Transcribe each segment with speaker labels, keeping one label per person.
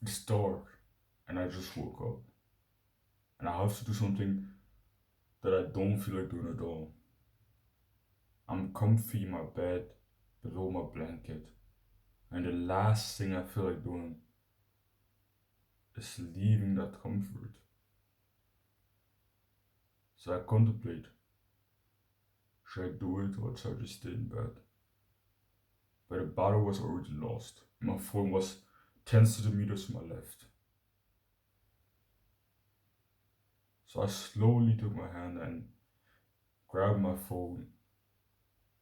Speaker 1: It's dark, and I just woke up, and I have to do something that I don't feel like doing at all. I'm comfy in my bed, below my blanket, and the last thing I feel like doing is leaving that comfort. So I contemplate, should I do it or should I just stay in bed? But the battle was already lost. My phone was 10 centimeters to my left. So I slowly took my hand and grabbed my phone,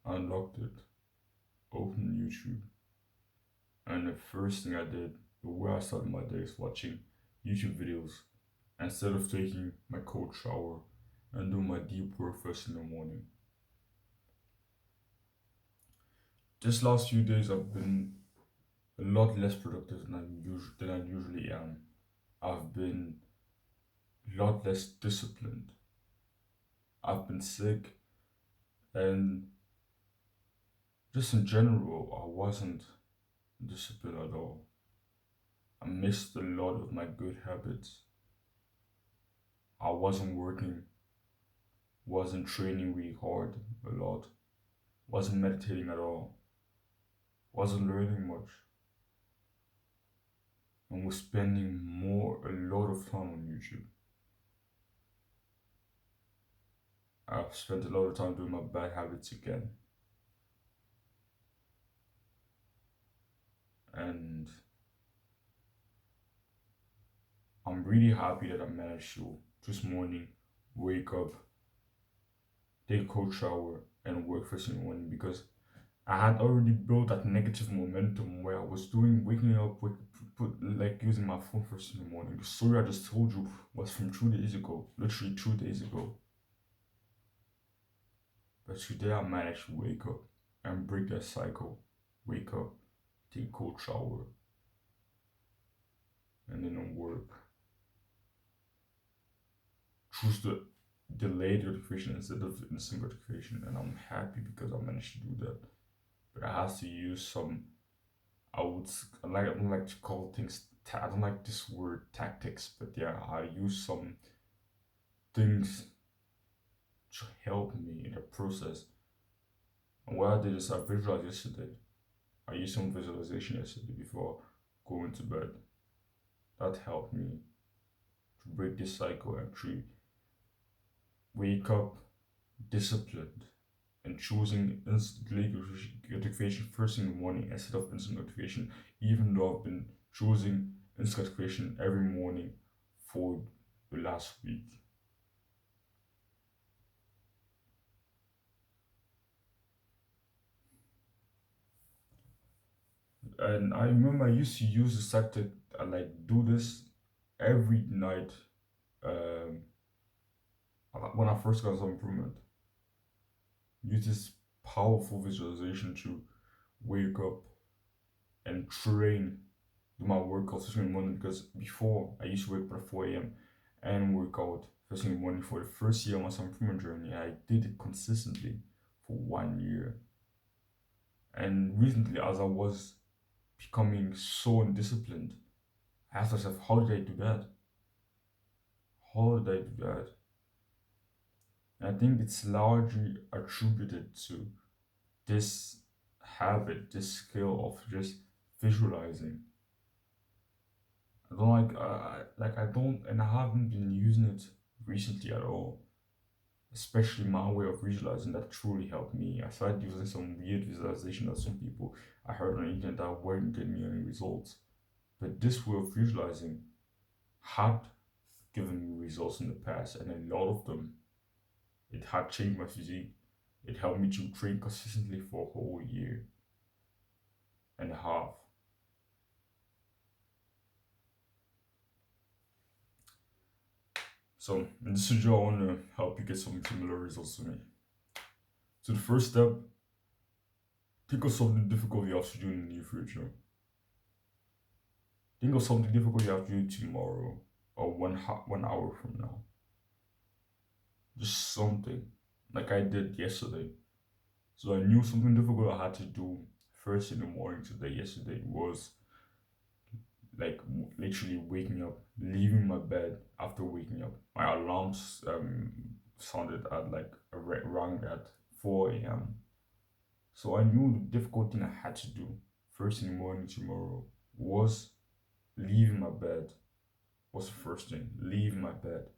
Speaker 1: unlocked it, opened YouTube, and the first thing I did, the way I started my day is watching YouTube videos instead of taking my cold shower and doing my deep work first in the morning. This last few days I've been a lot less productive than I usually am. I've been a lot less disciplined. I've been sick, and just in general, I wasn't disciplined at all. I missed a lot of my good habits. I wasn't working, wasn't training really hard a lot, wasn't meditating at all, wasn't learning much, and was spending a lot of time on YouTube. I've spent a lot of time doing my bad habits again, and I'm really happy that I managed to this morning wake up, take a cold shower, and work first in the morning because I had already built that negative momentum where I was waking up, like using my phone first in the morning. The story I just told you was from 2 days ago, literally 2 days ago. But today I managed to wake up and break that cycle. Wake up, take a cold shower, and then work. Choose the delayed gratification instead of instant gratification, and I'm happy because I managed to do that. But I have to use some. I don't like to call things. I don't like this word tactics, but yeah, I use some things to help me in the process. And what I did is I visualized yesterday. I used some visualization yesterday before going to bed. That helped me to break this cycle and to wake up disciplined and choosing instant gratification first in the morning instead of instant gratification, even though I've been choosing instant gratification every morning for the last week. And I remember I used to use this tactic, I like do this every night um, when I first got some improvement. Use this powerful visualization to wake up and train, do my workouts first in the morning because before I used to wake up at 4 a.m. and work out first in the morning for the first year of my self improvement journey. I did it consistently for 1 year. And recently, as I was becoming so undisciplined, I asked myself, how did I do that? How did I do that? And I think it's largely attributed to this habit, this skill of just visualizing. I don't I don't, and I haven't been using it recently at all. Especially my way of visualizing that truly helped me. I started using some weird visualization that some people I heard on the internet that weren't getting me any results. But this way of visualizing had given me results in the past, and a lot of them, it had changed my physique. It helped me to train consistently for a whole year and a half. So in this video, I want to help you get some similar results to me. So the first step, think of something difficult you have to do in the near future. Think of something difficult you have to do tomorrow or 1 hour from now. Just something like I did yesterday. So I knew something difficult I had to do first in the morning today. Yesterday was like literally waking up, leaving my bed after waking up. My alarms sounded at like rang at 4 a.m. So I knew the difficult thing I had to do first in the morning tomorrow was leaving my bed. Was the first thing, leaving my bed,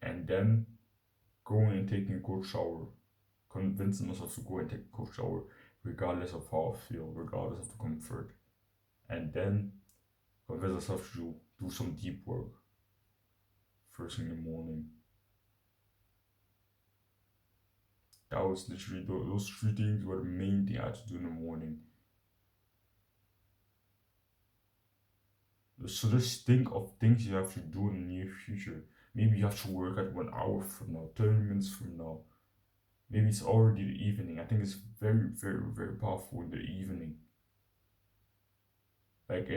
Speaker 1: and then going and taking a cold shower, convincing myself to go and take a cold shower, regardless of how I feel, regardless of the comfort, and then convince myself to do some deep work first in the morning. That was literally those three things were the main thing I had to do in the morning. So just think of things you have to do in the near future. Maybe you have to work at 1 hour from now, 30 minutes from now. Maybe it's already the evening. I think it's very, very, very powerful in the evening. Like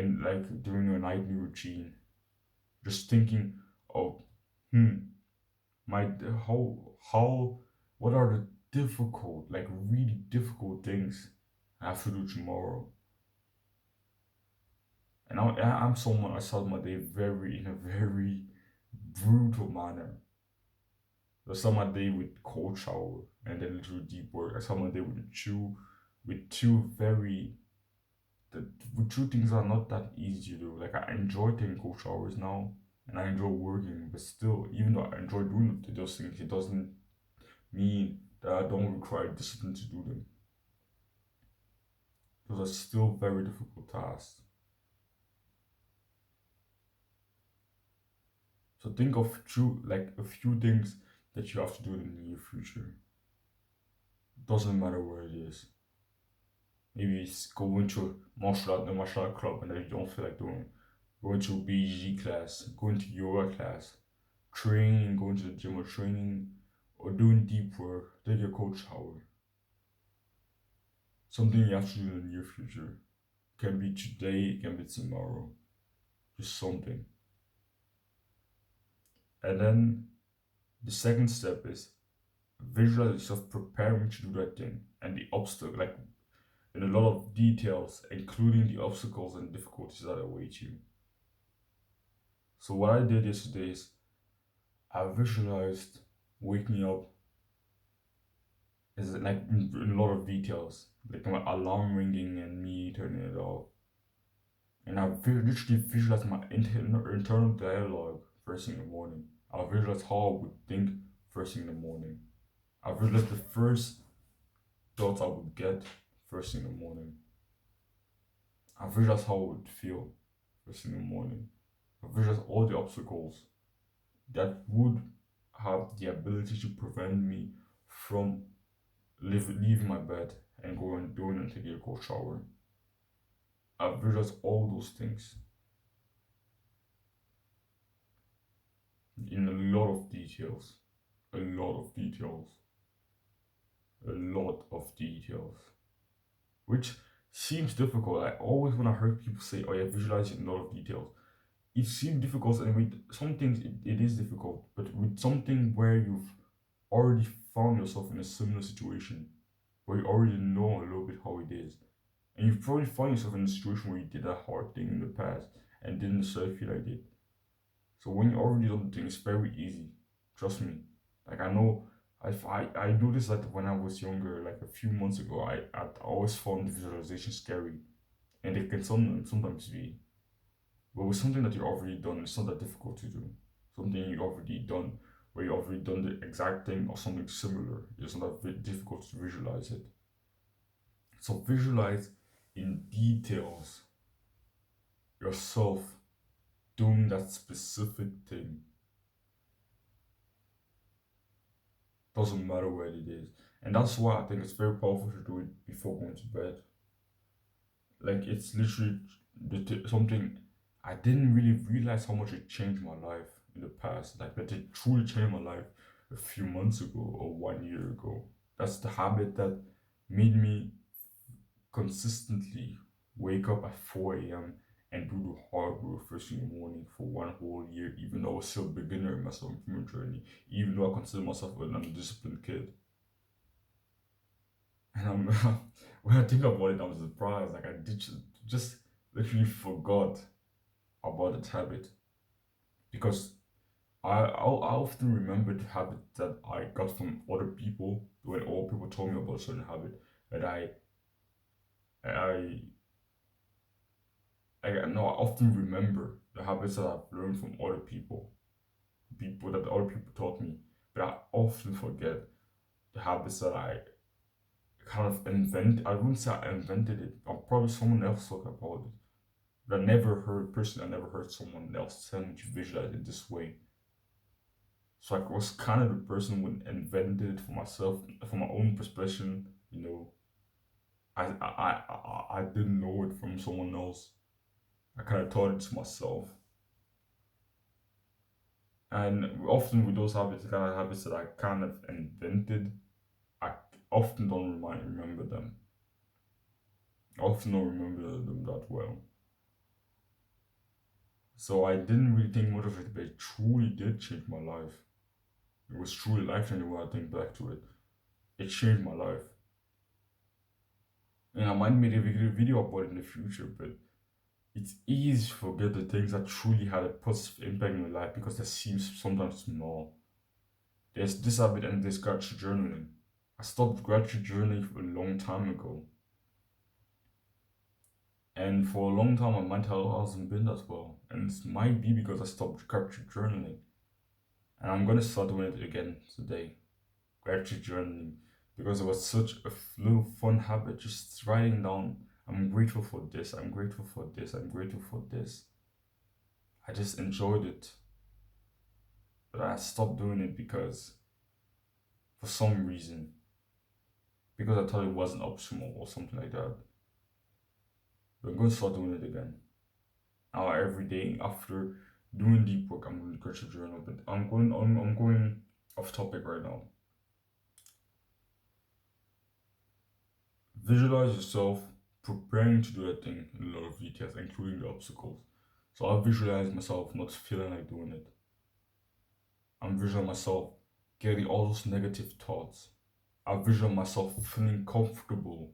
Speaker 1: during your nightly routine. Just thinking of my how what are the difficult, like really difficult things I have to do tomorrow. And I'm someone I start my day very in a very brutal manner. So I start my day with cold shower and then little deep work. I start my day with two very the with two things that are not that easy to do. Like I enjoy taking cold showers now and I enjoy working, but still, even though I enjoy doing those things, it doesn't mean that I don't require discipline to do them. Those are still very difficult tasks. So think of a few things that you have to do in the near future. Doesn't matter where it is. Maybe it's going to a martial art club and then you don't feel like doing it. Going to a BG class, going to yoga class, training, going to the gym or training, or doing deep work, take your cold shower. Something you have to do in the near future. Can be today, it can be tomorrow. Just something. And then the second step is visualize yourself preparing to do that thing and the obstacle, like in a lot of details, including the obstacles and difficulties that await you. So what I did yesterday is I visualized waking up is like in a lot of details, like my alarm ringing and me turning it off. And I literally visualized my internal dialogue first thing in the morning. I visualized how I would think first thing in the morning. I visualized the first thoughts I would get first thing in the morning. I visualized how I would feel first thing in the morning. I visualized all the obstacles that would have the ability to prevent me from leaving my bed and going doing and taking a cold shower. I visualized all those things in a lot of details. A lot of details. A lot of details. Which seems difficult. I always when I heard people say, oh yeah, visualize in a lot of details. It seems difficult and with some things it is difficult, but with something where you've already found yourself in a similar situation, where you already know a little bit how it is, and you've probably found yourself in a situation where you did a hard thing in the past and didn't necessarily feel like it. So when you already done the thing, it's very easy. Trust me. Like I know I noticed that when I was younger, like a few months ago, I always found visualization scary. And it can sometimes be. But with something that you've already done, it's not that difficult to do. Something you already done, where you already done the exact thing or something similar, it's not that difficult to visualize it. So visualize in details yourself doing that specific thing. Doesn't matter where it is. And that's why I think it's very powerful to do it before going to bed. Like it's literally something I didn't really realize how much it changed my life in the past. Like that it truly changed my life a few months ago or 1 year ago. That's the habit that made me consistently wake up at 4 a.m. and do the hard work first thing in the morning for 1 whole year, even though I was still a beginner in my self improvement journey, even though I consider myself an undisciplined kid. And I'm when I think about it, I'm surprised. Like I did just literally forgot about that habit because I often remember the habit that I got from other people when all people told me about a certain habit that I I know I often remember the habits that I've learned from other people, people that other people taught me, but I often forget the habits that I kind of invent. I wouldn't say I invented it. Or probably someone else talked about it. But I never heard personally. I never heard someone else tell me to visualize it this way. So I was kind of the person who invented it for myself, from my own perspective. You know, I didn't know it from someone else. I kind of taught it to myself. And often with those habits, the kind of habits that I kind of invented, I often don't remember them. I often don't remember them that well. So I didn't really think much of it, but it truly did change my life. It was truly life changing when I think back to it. It changed my life. And I might make a video about it in the future, but it's easy to forget the things that truly had a positive impact in my life because they seem sometimes small. There's this habit and there's gratitude journaling. I stopped gratitude journaling a long time ago. And for a long time, my mental health hasn't been that well. And it might be because I stopped gratitude journaling. And I'm gonna start doing it again today. Gratitude journaling. Because it was such a little fun habit, just writing down, I'm grateful for this, I'm grateful for this, I'm grateful for this. I just enjoyed it. But I stopped doing it because, for some reason, because I thought it wasn't optional or something like that. But I'm gonna start doing it again. Now every day after doing deep work, I'm going to gratitude journal. But I'm going off topic right now. Visualize yourself preparing to do that thing in a lot of details, including the obstacles. So I visualize myself not feeling like doing it. I'm visualizing myself getting all those negative thoughts. I visualize myself feeling comfortable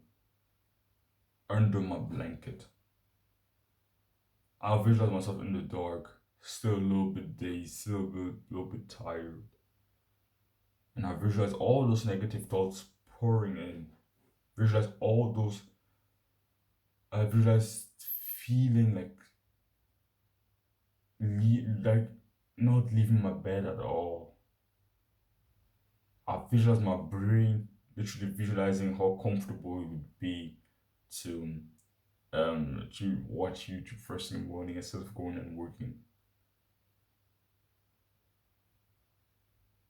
Speaker 1: under my blanket. I visualize myself in the dark, still a little bit dazed, still little bit tired. And I visualize all those negative thoughts pouring in. Visualize all those. I visualize feeling like not leaving my bed at all. I visualize my brain literally visualizing how comfortable it would be to watch YouTube first in the morning instead of going and working.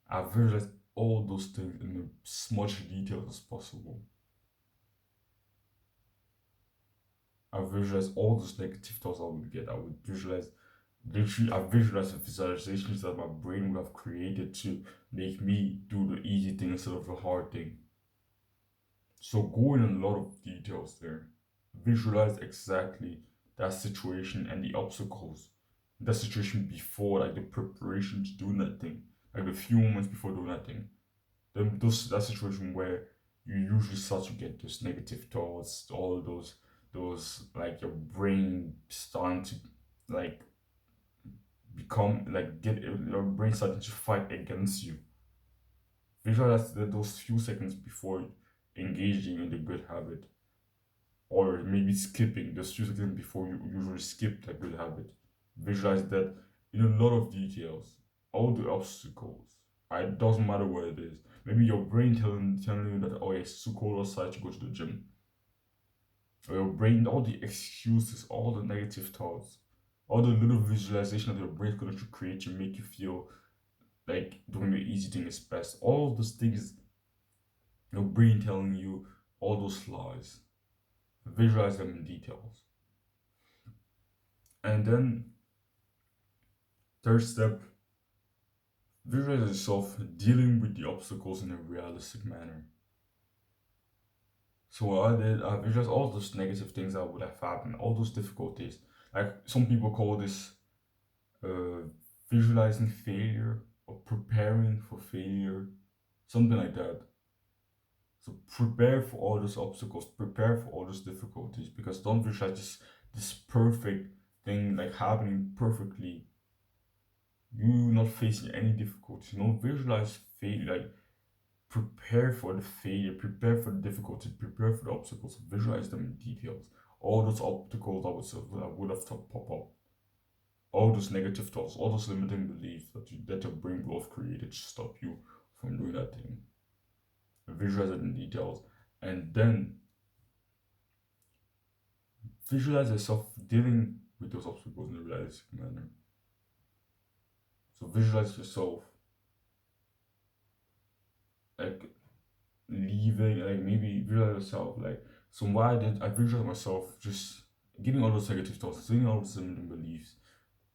Speaker 1: I visualize all those things in as much detail as possible. I visualize all those negative thoughts I would get. I would visualize literally I visualize the visualizations that my brain would have created to make me do the easy thing instead of the hard thing. So go in a lot of details there. Visualize exactly that situation and the obstacles. That situation before, like the preparation to do that thing. Like the few moments before doing that thing. Then that situation where you usually start to get those negative thoughts, all those like your brain starting to like become like get your brain starting to fight against you. Visualize those few seconds before engaging in the good habit, or maybe skipping those few seconds before you usually skip the good habit. Visualize that in a lot of details, all the obstacles. It doesn't matter what it is. Maybe your brain telling you that, oh, it's too cold outside to go to the gym. Or your brain, all the excuses, all the negative thoughts, all the little visualization that your brain's going to create to make you feel like doing the easy thing is best. All those things, your brain telling you all those lies. Visualize them in details. And then, third step, visualize yourself dealing with the obstacles in a realistic manner. So what I did, I visualized all those negative things that would have happened, all those difficulties. Like some people call this uh, visualizing failure or preparing for failure, something like that. So prepare for all those obstacles, prepare for all those difficulties, because don't visualize just this perfect thing like happening perfectly, you not facing any difficulty. Visualize failure, like prepare for the failure, prepare for the difficulty, prepare for the obstacles, visualize them in details. All those obstacles that would have to pop up, all those negative thoughts, all those limiting beliefs that your brain will have created to stop you from doing that thing. Visualize it in details, and then visualize yourself dealing with those obstacles in a realistic manner. So visualize yourself like leaving, like maybe visualize yourself like, so what I did, I visualized myself just getting all those negative thoughts, getting all those limiting beliefs,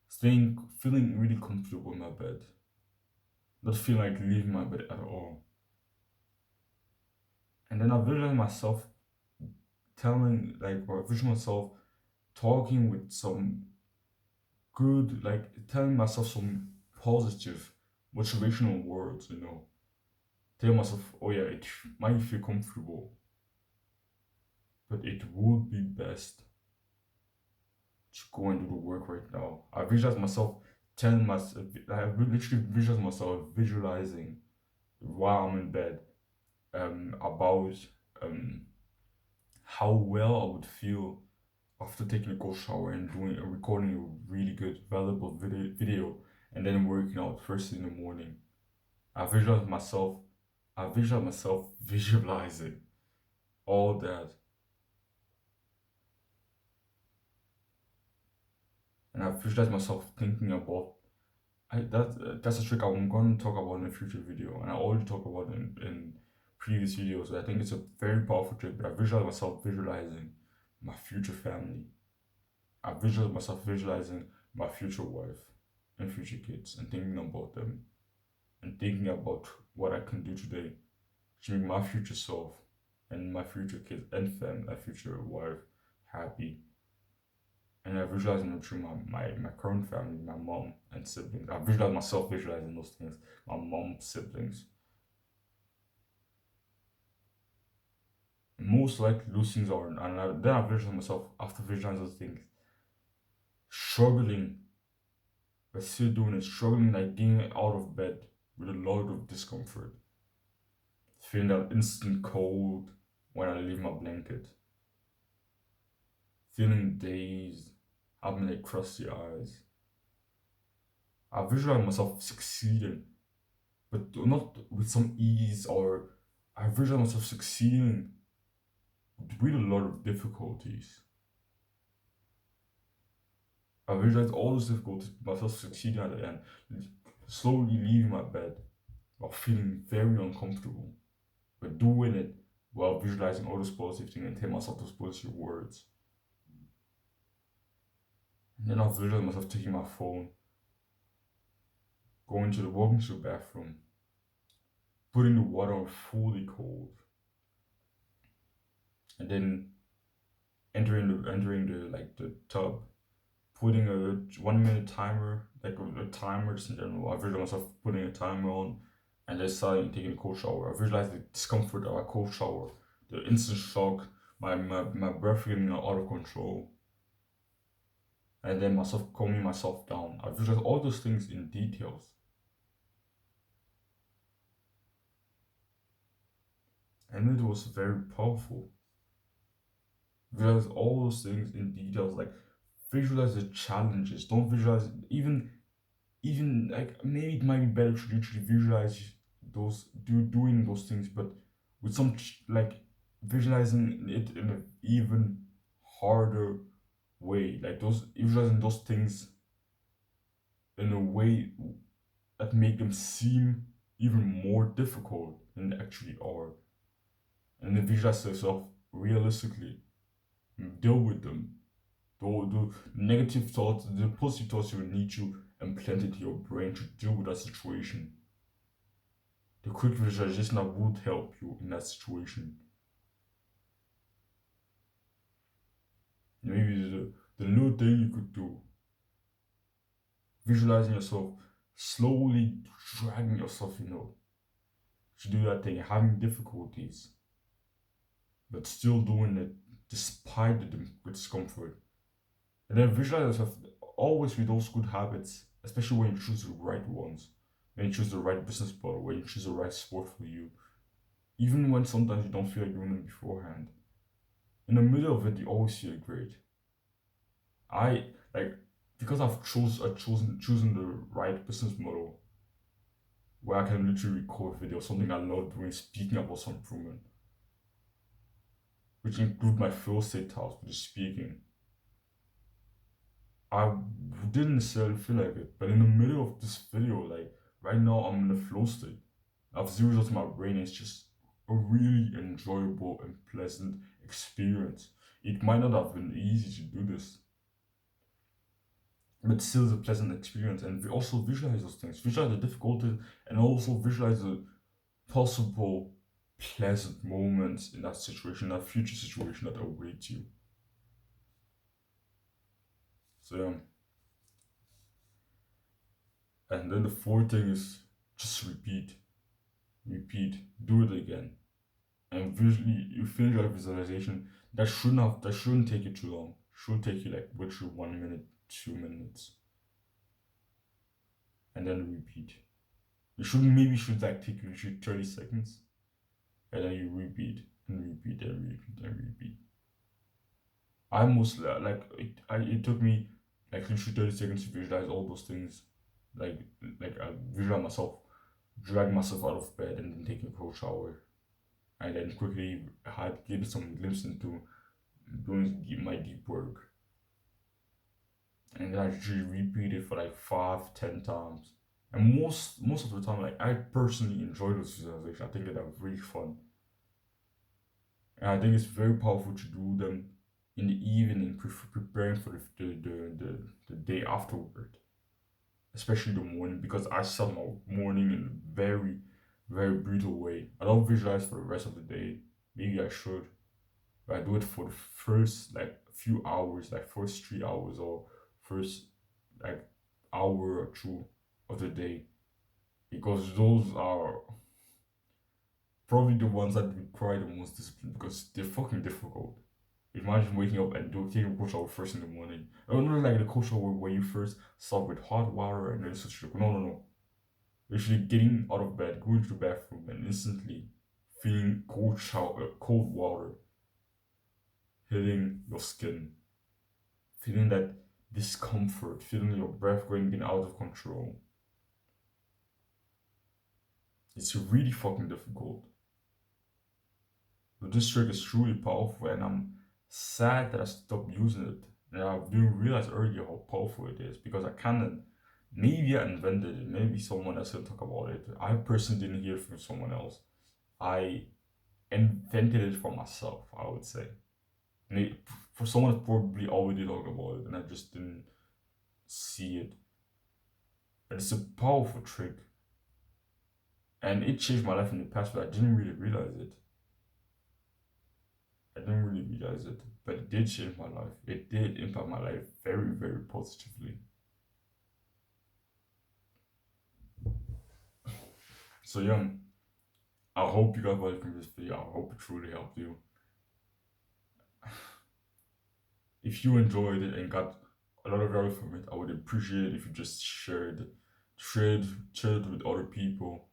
Speaker 1: staying, feeling really comfortable in my bed, not feeling like leaving my bed at all. And then I visualize myself telling, like, or visualize myself talking with some good, like, telling myself some positive, motivational words. Tell myself, oh yeah, it might feel comfortable, but it would be best to go and do the work right now. I visualize myself telling myself, I literally visualize myself visualizing while I'm in bed, about um, how well I would feel after taking a cold shower and doing recording a really good, valuable video, and then working out first thing in the morning. I visualize myself, I visualize myself visualizing all that, and I visualize myself thinking about. That's a trick I'm going to talk about in a future video, and I already talked about it in previous videos. I think it's a very powerful trick. But I visualize myself visualizing my future family. I visualize myself visualizing my future wife and future kids, and thinking about them, and thinking about what I can do today to make my future self and my future kids and family, my future wife happy. And I visualize them through my current family, my mom and siblings. I visualize myself visualizing those things, my mom, siblings. And most likely those things are, and then I visualize myself after visualizing those things, struggling, but still doing it, struggling like getting out of bed with a lot of discomfort, feeling that instant cold when I leave my blanket, feeling dazed, having like crusty eyes. I visualize myself succeeding, but not with some ease, or I visualize myself succeeding with a lot of difficulties. I visualize all those difficulties, myself succeeding at the end, slowly leaving my bed while feeling very uncomfortable, but doing it while visualizing all those positive things and telling myself those positive words. And then I visualize myself taking my phone, walking to the bathroom, putting the water on fully cold, and then entering the tub, putting a 1 minute timer, like a timer just in general. I visualize myself putting a timer on and just starting taking a cold shower. I visualize the discomfort of a cold shower, the instant shock, my breath getting out of control, and then myself calming myself down. I visualize all those things in details. And it was very powerful. Visualize all those things in details, like visualize the challenges. Don't visualize even like, maybe it might be better to literally visualize doing those things, but with some like visualizing it in an even harder way, like those visualizing those things in a way that make them seem even more difficult than they actually are, and then visualize yourself realistically, deal with them. The negative thoughts, the positive thoughts you need to implant into your brain to deal with that situation. The quick visualization that would help you in that situation. Maybe the little thing you could do, visualizing yourself slowly dragging yourself, to do that thing, having difficulties, but still doing it despite the discomfort. And then visualize yourself always with those good habits, especially when you choose the right ones, when you choose the right business model, when you choose the right sport for you, even when sometimes you don't feel like doing it beforehand. In the middle of it, you always feel great. I like because I've chosen the right business model where I can literally record video, something I love doing, speaking about some improvement, which include my flow state tasks, which is speaking. I didn't necessarily feel like it, but in the middle of this video, like right now, I'm in the flow state. I've zeroed out my brain. It's just a really enjoyable and pleasant experience. It might not have been easy to do this, but still it's a pleasant experience. And we also visualize those things, visualize the difficulties, and also visualize the possible pleasant moments in that situation, that future situation that awaits you. So yeah. And then the fourth thing is just repeat, do it again. And visually you finish your visualization. That shouldn't take you too long. Should take you like literally 1 minute, 2 minutes. And then repeat. You should maybe should like take you literally 30 seconds. And then you repeat and repeat and repeat and repeat. I mostly it took me like literally 30 seconds to visualize all those things. Like I visualize myself, drag myself out of bed and then taking a cold shower. And then quickly had given some glimpse into doing my deep work. And then I actually repeat it for like 5, 10 times. And most of the time, like I personally enjoy those visualizations. I think that are really fun. And I think it's very powerful to do them in the evening, preparing for the day afterward, especially the morning, because I start my morning in a very, very brutal way. I don't visualize for the rest of the day. Maybe I should, but I do it for the first like few hours, like first 3 hours or first like hour or two of the day, because those are probably the ones that require the most discipline because they're fucking difficult. Imagine waking up and taking a cold shower first in the morning. I don't know, like the cold shower where you first start with hot water and then switch to no, no, no. Literally getting out of bed, going to the bathroom, and instantly feeling cold water hitting your skin, feeling that discomfort, feeling your breath going in out of control. It's really fucking difficult. But this trick is truly powerful, and I'm sad that I stopped using it. And I didn't realize earlier how powerful it is because I kind of maybe I invented it. Maybe someone else will talk about it. I personally didn't hear it from someone else. I invented it for myself, I would say. Maybe for someone that probably already talked about it, and I just didn't see it. But it's a powerful trick, and it changed my life in the past, but I didn't really realize it. I didn't really realize it, but it did change my life. It did impact my life very, very positively. So yeah, I hope you got value from this video. I hope it truly helped you. If you enjoyed it and got a lot of value from it, I would appreciate it if you just shared with other people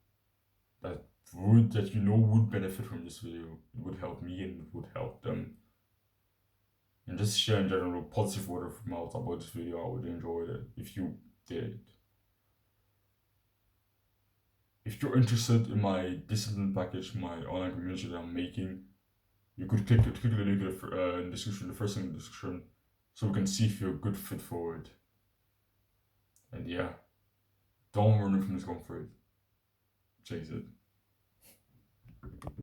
Speaker 1: that that you know would benefit from this video. It would help me and it would help them. And just share in general positive word of mouth about this video. I would enjoy it if you did. If you're interested in my discipline package, my online community that I'm making, you could click the link in the description, the first thing in the description, so we can see if you're a good fit for it. And yeah, don't run from discomfort. Chase it.